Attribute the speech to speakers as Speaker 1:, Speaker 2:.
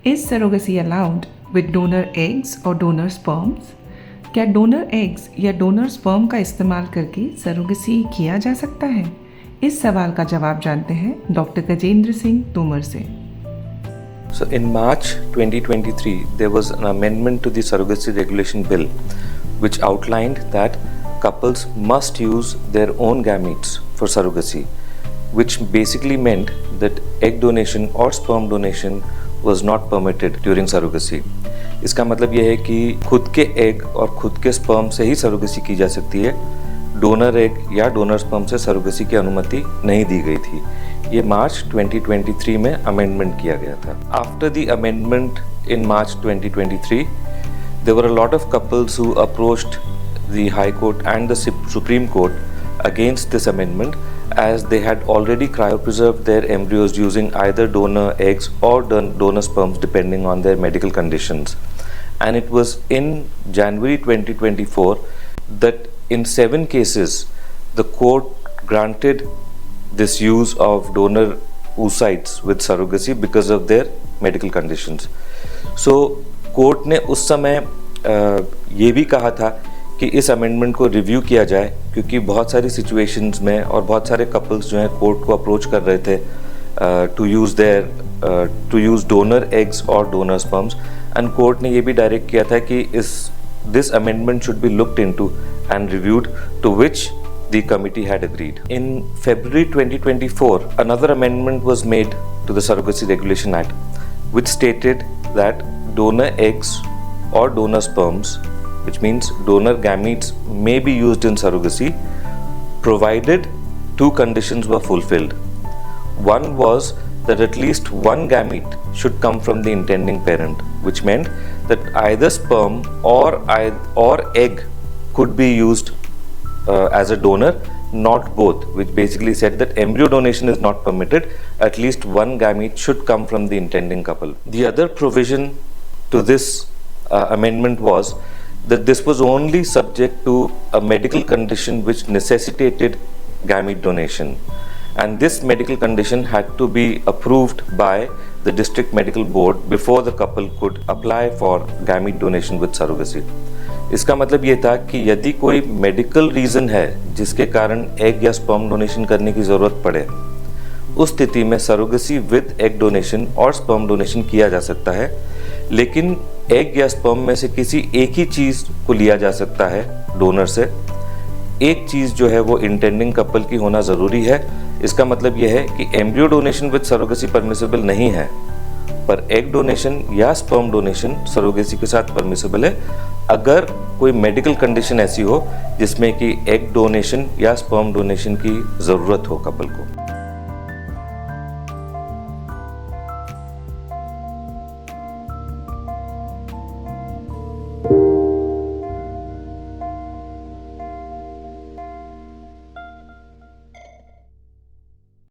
Speaker 1: Is surrogacy allowed with donor eggs और donor sperms? क्या donor eggs या donor sperm का इस्तेमाल करके सरोगेसी किया जा सकता है? इस सवाल का जवाब जानते हैं डॉक्टर गजेंद्र सिंह तोमर से।
Speaker 2: So in March 2023, there was an amendment to the surrogacy regulation bill which outlined that couples must use their own gametes for surrogacy, which basically meant that egg donation or sperm donation was not permitted during surrogacy. इसका मतलब यह है कि खुद के egg और खुद के स्पर्म से ही सरोगेसी की जा सकती है। डोनर एग या डोनर स्पर्म से सरोगेसी की अनुमति नहीं दी गई थी। ये मार्च 2023 में अमेंडमेंट किया गया था। After the amendment in March 2023, there were a lot of couples who approached the High Court and the Supreme Court against this amendment, as they had already cryopreserved their embryos using either donor eggs or donor sperms depending on their medical conditions. And it was in January 2024 that in 7 cases the court granted this use of donor oocytes with surrogacy because of their medical conditions. So court ने उस समय ये भी कहा था कि इस amendment को रिव्यू किया जाए, क्योंकि बहुत सारी सिचुएशंस में और बहुत सारे कपल्स जो हैं कोर्ट को अप्रोच कर रहे थे टू यूज़ डोनर एग्स और डोनर स्पर्म्स, एंड कोर्ट ने ये भी डायरेक्ट किया था कि this amendment should be looked into and reviewed, to which the committee had agreed. In February 2024, another amendment was made to the Surrogacy Regulation Act, which stated that donor eggs or donor sperms, which means donor gametes, may be used in surrogacy provided 2 conditions were fulfilled. One was that at least one gamete should come from the intending parent, which meant that either sperm or egg could be used as a donor, not both, which basically said that embryo donation is not permitted. At least one gamete should come from the intending couple. The other provision to this amendment was that this was only subject to a medical condition which necessitated gamete donation, and this medical condition had to be approved by the district medical board before the couple could apply for gamete donation with surrogacy. इसका मतलब ये था कि यदि कोई medical reason है जिसके कारण एग या स्पर्म डोनेशन करने की ज़रूरत पड़े, उस स्थिति में सरोगेसी विद एग डोनेशन और स्पर्म डोनेशन किया जा सकता है, लेकिन एग या स्पर्म में से किसी एक ही चीज़ को लिया जा सकता है डोनर से। एक चीज़ जो है वो इंटेंडिंग कपल की होना ज़रूरी है। इसका मतलब ये है कि embryo donation with surrogacy permissible नहीं है, पर एग डोनेशन या स्पर्म डोनेशन सरोगेसी के साथ परमिसिबल है, अगर कोई मेडिकल कंडीशन ऐसी हो जिसमें कि एग डोनेशन या स्पर्म डोनेशन की ज़रूरत हो कपल को।